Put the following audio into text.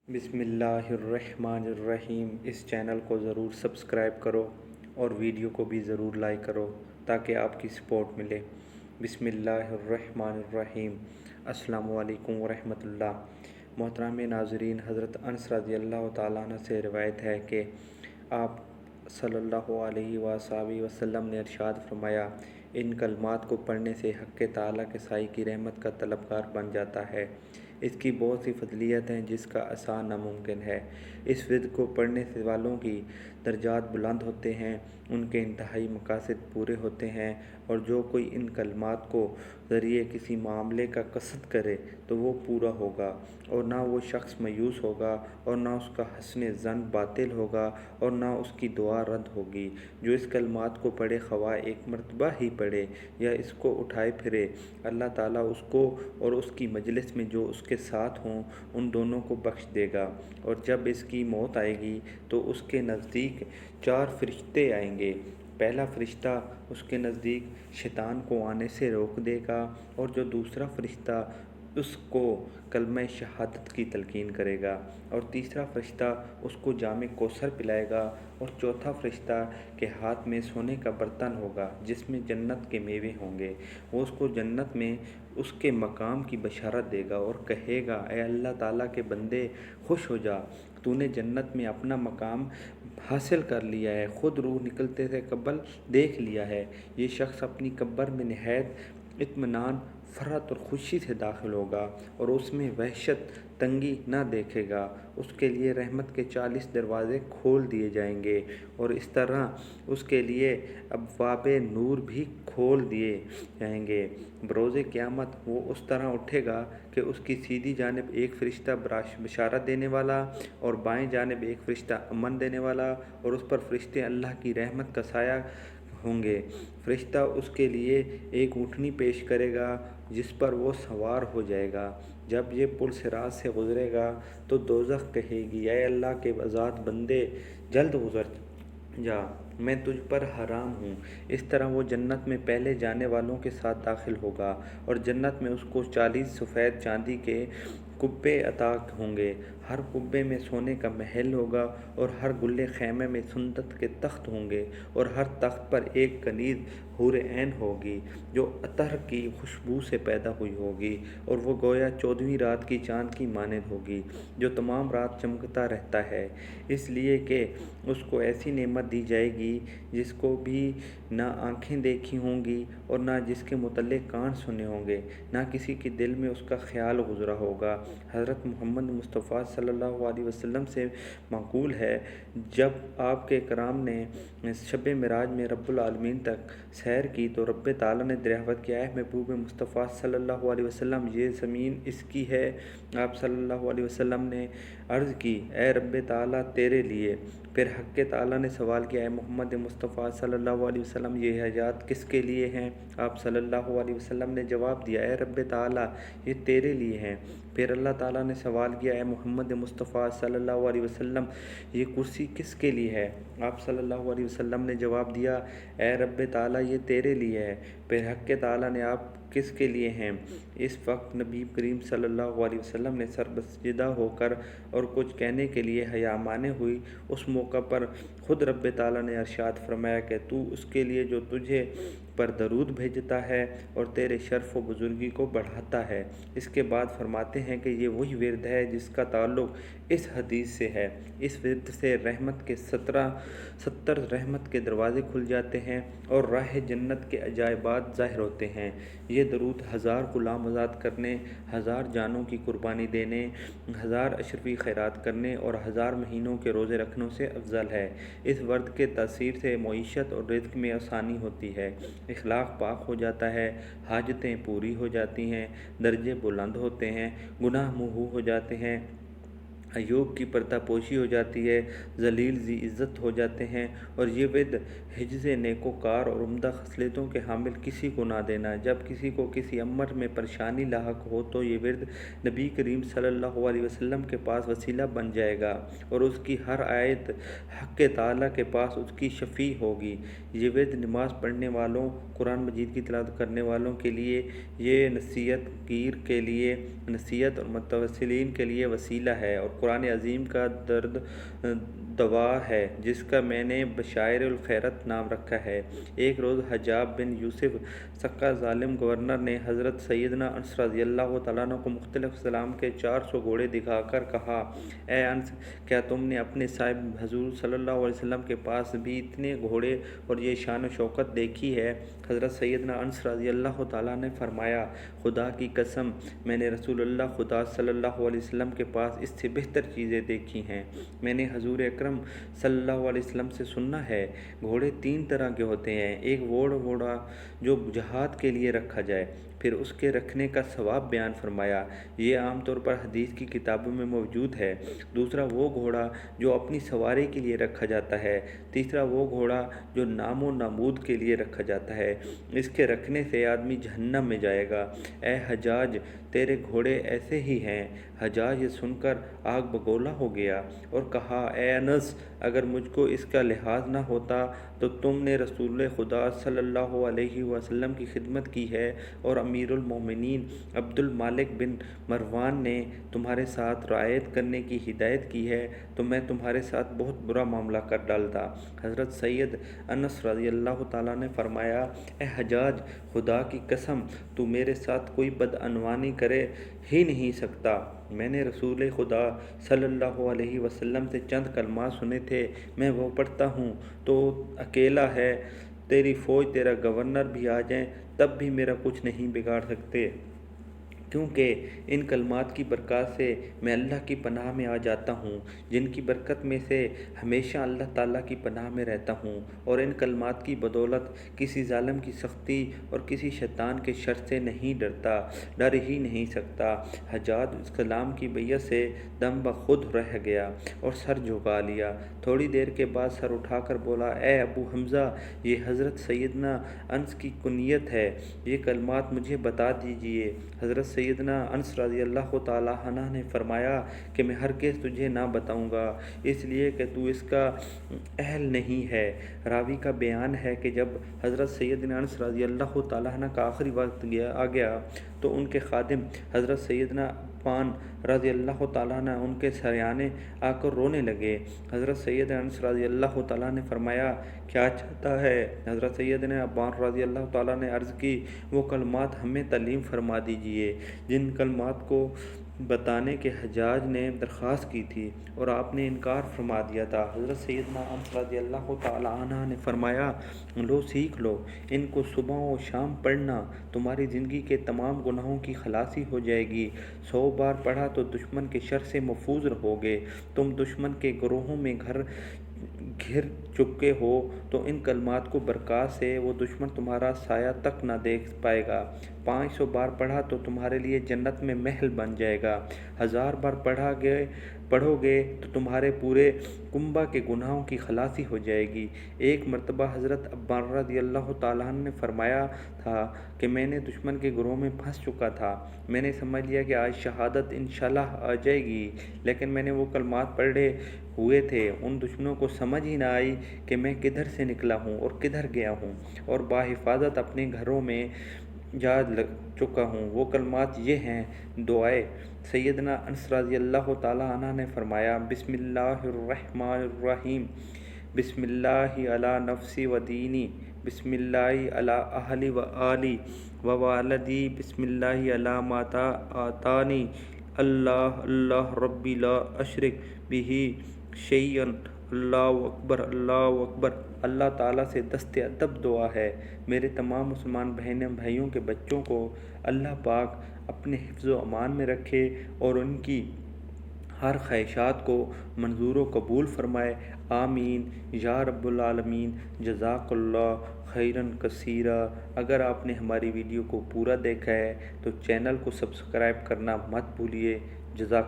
बिस्मिल्लाहिर्रहमानिर्रहीम। इस चैनल को ज़रूर सब्सक्राइब करो और वीडियो को भी ज़रूर लाइक करो ताकि आपकी सपोर्ट मिले। बिस्मिल्लाहिर्रहमानिर्रहीम। अस्सलामु अलैकुम वरहमतुल्लाह। मोहतरम नाज़रीन, हज़रत अनस रज़ियल्लाहु ताला अन्हु से रिवायत है कि आप सल्लल्लाहु अलैहि वसल्लम ने इरशाद फरमाया, इन कलमात को पढ़ने से हक़ ताला के साई की रहमत का तलबगार बन जाता है। इसकी बहुत सी फजलियत हैं जिसका आसान नामुमकिन है। इस विद को पढ़ने से वालों की दर्जात बुलंद होते हैं, उनके इंतहाई मकासद पूरे होते हैं, और जो कोई इन कलमात को ज़रिए किसी मामले का कसद करे तो वो पूरा होगा, और ना वो शख्स मायूस होगा, और ना उसका हस्न ज़न बातिल होगा, और ना उसकी दुआ रद्द होगी। जो इस कलमात को पढ़े, ख़वाह एक मरतबा ही पढ़े या इसको उठाए फिरे, अल्लाह ताला उसको और उसकी मजलिस में जो उसके साथ हों उन दोनों को बख्श देगा। और जब इसकी मौत आएगी तो उसके नज़दीक 4 फरिश्ते आएंगे। पहला फ़रिश्ता उसके नज़दीक शैतान को आने से रोक देगा, और जो दूसरा फ़रिश्ता उसको कलमा शहादत की तलकीन करेगा, और तीसरा फ़रिश्ता उसको जामे कौसर पिलाएगा, और चौथा फ़रिश्ता के हाथ में सोने का बर्तन होगा जिसमें जन्नत के मेवे होंगे। वो उसको जन्नत में उसके मकाम की बशारत देगा और कहेगा, ए अल्लाह ताला के बंदे, खुश हो जा, तूने जन्नत में अपना मकाम हासिल कर लिया है, ख़ुद रूह निकलते से कबल देख लिया है। ये शख्स अपनी कब्र में नहायत इत्मीनान, फ़रहत और ख़ुशी से दाखिल होगा, और उसमें वहशत तंगी ना देखेगा। उसके लिए रहमत के 40 दरवाज़े खोल दिए जाएंगे, और इस तरह उसके लिए अब्वाबे नूर भी खोल दिए जाएंगे। बरोज़े क़यामत वो उस तरह उठेगा कि उसकी सीधी जानिब एक फ़रिश्ता बशारत देने वाला, और बाएं जानिब एक फ़रिश्ता अमन देने वाला, और उस पर फ़रिश्ते अल्लाह की रहमत का साया होंगे। फ़रिश्ता उसके लिए एक ऊँटनी पेश करेगा जिस पर वो सवार हो जाएगा। जब ये पुल सिरात से गुज़रेगा तो दोज़ख कहेगी, ऐ अल्लाह के आज़ाद बंदे, जल्द गुज़र जा, मैं तुझ पर हराम हूँ। इस तरह वो जन्नत में पहले जाने वालों के साथ दाखिल होगा, और जन्नत में उसको 40 सफ़ेद चांदी के कुब्बे अता होंगे। हर कुब्बे में सोने का महल होगा, और हर गुल्ले खैमे में सुंदत के तख्त होंगे, और हर तख्त पर एक कनीज़ हूर ऐन होगी जो अतर की खुशबू से पैदा हुई होगी, और वो गोया 14वीं रात की चाँद की मानद होगी जो तमाम रात चमकता रहता है, इसलिए कि उसको ऐसी नेमत दी जाएगी जिसको भी ना आँखें देखी होंगी, और ना जिसके मुतल्लिक़ कान सुने होंगे, ना किसी के दिल में उसका ख्याल गुज़रा होगा। हज़रत मोहम्मद मुस्तफ़ा सल्लल्लाहु अलैहि वसल्लम से मक़ूल है, जब आपके कराम ने शब मिराज में रब्बुल आलमीन तक सैर की तो रब्बे ताला ने दरियाफ़त किया है, महबूब मुस्तफ़ा सल्लल्लाहु अलैहि वसल्लम, ये ज़मीन इसकी है। आप सल्लल्लाहु अलैहि वसल्लम ने अर्ज़ की, ए रब्बे ताला, तेरे लिए। फिर हक़ ताला ने सवाल किया, ए मोहम्मद मुस्तफ़ा सल्लल्लाहु अलैहि वसल्लम, ये हयात किसके लिए हैं? आप सल्लल्लाहु अलैहि वसल्लम ने जवाब दिया, ए रब्बे ताला, ये तेरे लिए हैं। फिर अल्लाह ताला ने सवाल किया, ए मोहम्मद मुस्तफ़ा सल्लल्लाहु अलैहि वसल्लम, ये कुर्सी किसके लिए है? आप सल्लल्लाहु अलैहि वसल्लम ने जवाब दिया, ए रब्बे ताला, ये तेरे लिए है। फिर हक़ ताला ने, आप किसके लिए हैं? इस वक्त नबी करीम सल्लल्लाहु अलैहि वसल्लम ने सरबसजिदा होकर और कुछ कहने के लिए हया माने हुई। उस मौका पर ख़ुद रब्बे ताला ने इरशाद फरमाया कि तू उसके लिए जो तुझे पर दरूद भेजता है और तेरे शर्फ़ व बुज़ुर्गी को बढ़ाता है। इसके बाद फरमाते हैं कि ये वही विरद है जिसका ताल्लुक़ इस हदीस से है। इस विरद से रहमत के 70 रहमत के दरवाज़े खुल जाते हैं, और राह जन्नत के अजायबात ज़ाहिर होते हैं। ये दरूद 1000 ग़ुलाम आज़ाद करने, 1000 जानों की कुर्बानी देने, 1000 अशरफी खैरात करने, और 1000 महीनों के रोज़े रखने से अफजल है। इस वर्द के तासीर से मईशत और रिज़्क़ में आसानी होती है, इखलाक़ पाक हो जाता है, हाजतें पूरी हो जाती हैं, दर्जे बुलंद होते हैं, गुनाह महू हो जाते हैं, अय्यूब की पर्दापोशी हो जाती है, ज़लील ज़ी इज़्ज़त हो जाते हैं। और ये विद हिज्ज़ नेकोकार और उम्दा खसलतों के हामिल किसी को ना देना। जब किसी को किसी अमर में परेशानी लाहक हो तो ये विरद नबी करीम सल्लल्लाहु अलैहि वसल्लम के पास वसीला बन जाएगा, और उसकी हर आयत हक़ ताला के पास उसकी शफ़ी होगी। ये विरद नमाज़ पढ़ने वालों, कुरान मजीद की तिलावत करने वालों के लिए, ये नसीहत गिर के लिए नसीहत और मुतवस्सिलीन के लिए वसीला है, और قرآن عظیم کا درد دوا ہے جس کا میں نے بشائر الخیرت نام رکھا ہے۔ ایک روز حجاب بن یوسف سکہ ظالم گورنر نے حضرت سیدنا انس رضی اللہ تعالیٰ عنہ کو مختلف اسلام کے 400 گھوڑے دکھا کر کہا، اے انس، کیا تم نے اپنے صاحب حضور صلی اللہ علیہ وسلم کے پاس بھی اتنے گھوڑے اور یہ شان و شوکت دیکھی ہے؟ حضرت سیدنا انس رضی اللہ تعالیٰ نے فرمایا، خدا کی قسم، میں نے رسول اللہ خدا صلی اللہ علیہ وسلم کے پاس اس سے بہتر چیزیں دیکھی ہیں۔ میں نے حضور اکرم صلی اللہ علیہ وسلم سے سننا ہے، گھوڑے 3 طرح کے ہوتے ہیں، ایک وہ گھوڑا جو جہاد کے لیے رکھا جائے، پھر اس کے رکھنے کا ثواب بیان فرمایا، یہ عام طور پر حدیث کی کتابوں میں موجود ہے۔ دوسرا وہ گھوڑا جو اپنی سواری کے لیے رکھا جاتا ہے۔ تیسرا وہ گھوڑا جو نام و نامود کے لیے رکھا جاتا ہے، اس کے رکھنے سے آدمی جہنم میں جائے گا۔ اے حجاج، تیرے گھوڑے ایسے ہی ہیں۔ حجاج یہ سن کر آگ بگولا ہو گیا اور کہا، اے انس، اگر مجھ کو اس کا لحاظ نہ ہوتا تو تم نے رسول خدا صلی اللہ علیہ وسلم کی خدمت کی ہے اور امیر المومنین عبد المالک بن مروان نے تمہارے ساتھ رعایت کرنے کی ہدایت کی ہے تو میں تمہارے ساتھ بہت برا معاملہ کر ڈالتا۔ حضرت سید انس رضی اللہ تعالیٰ نے فرمایا، اے حجاج، خدا کی قسم، تو میرے ساتھ کوئی بدعنوانی کرے ہی نہیں سکتا۔ میں نے رسول خدا صلی اللہ علیہ وسلم سے چند کلمات سنے تھے، میں وہ پڑھتا ہوں تو اکیلا ہے، تیری فوج، تیرا گورنر بھی آ جائیں تب بھی میرا کچھ نہیں بگاڑ سکتے، کیونکہ ان کلمات کی برکات سے میں اللہ کی پناہ میں آ جاتا ہوں، جن کی برکت میں سے ہمیشہ اللہ تعالیٰ کی پناہ میں رہتا ہوں، اور ان کلمات کی بدولت کسی ظالم کی سختی اور کسی شیطان کے شر سے نہیں ڈر ہی نہیں سکتا۔ حجاج اس کلام کی بیعت سے دم بخود رہ گیا اور سر جھکا لیا۔ تھوڑی دیر کے بعد سر اٹھا کر بولا، اے ابو حمزہ، یہ حضرت سیدنا انس کی کنیت ہے، یہ کلمات مجھے بتا دیجئے۔ حضرت سیدنا انس رضی اللہ تعالیٰ عنہ نے فرمایا کہ میں ہرگز تجھے نہ بتاؤں گا، اس لیے کہ تو اس کا اہل نہیں ہے۔ راوی کا بیان ہے کہ جب حضرت سیدنا انس رضی اللہ تعالیٰ عنہ کا آخری وقت آ گیا تو ان کے خادم حضرت سیدنا عفان رضی اللہ تعالیٰ عنہ ان کے سریانے آ کر رونے لگے۔ حضرت سیدنا انس رضی اللہ تعالیٰ نے فرمایا، کیا چاہتا ہے؟ حضرت سیدنا عفان رضی اللہ تعالیٰ نے عرض کی، وہ کلمات ہمیں تعلیم فرما دیجئے جن کلمات کو بتانے کے حجاج نے درخواست کی تھی اور آپ نے انکار فرما دیا تھا۔ حضرت سیدنا انس رضی اللہ تعالیٰ عنہ نے فرمایا، لو سیکھ لو، ان کو صبح و شام پڑھنا، تمہاری زندگی کے تمام گناہوں کی خلاصی ہو جائے گی۔ 100 بار پڑھا تو دشمن کے شر سے محفوظ رہو گے۔ تم دشمن کے گروہوں میں گھر چکے ہو تو ان کلمات کو برکات سے وہ دشمن تمہارا سایہ تک نہ دیکھ پائے گا۔ 500 بار پڑھا تو تمہارے لیے جنت میں محل بن جائے گا۔ 1000 بار پڑھو گے تو تمہارے پورے کنبہ کے گناہوں کی خلاصی ہو جائے گی۔ ایک مرتبہ حضرت عبان رضی اللہ تعالیٰ عنہ نے فرمایا تھا کہ میں نے دشمن کے گروہ میں پھنس چکا تھا، میں نے سمجھ لیا کہ آج شہادت انشاءاللہ آ جائے گی، لیکن میں نے وہ کلمات پڑھے ہوئے تھے، ان دشمنوں کو سمجھ ہی نہ آئی کہ میں کدھر سے نکلا ہوں اور کدھر گیا ہوں، اور باحفاظت اپنے گھروں میں جا چکا ہوں۔ وہ کلمات یہ ہیں، دعائے سیدنا انس رضی اللہ تعالیٰ عنہ نے فرمایا، بسم اللہ الرحمن الرحیم، بسم اللہ علی نفسی و دینی، بسم اللہ علی اہلی و آلی و والدی، بسم اللہ علی ما آتانی، اللہ اللہ ربی لا اشرک بہ شیئا، اللہ اکبر اللہ اکبر۔ اللہ تعالیٰ سے دست ادب دعا ہے، میرے تمام مسلمان بھائیوں کے بچوں کو اللہ پاک اپنے حفظ و امان میں رکھے اور ان کی ہر خواہشات کو منظور و قبول فرمائے، آمین یا رب العالمین۔ جزاک اللہ خیراً کثیرا۔ اگر آپ نے ہماری ویڈیو کو پورا دیکھا ہے تو چینل کو سبسکرائب کرنا مت بھولیے۔ جزاک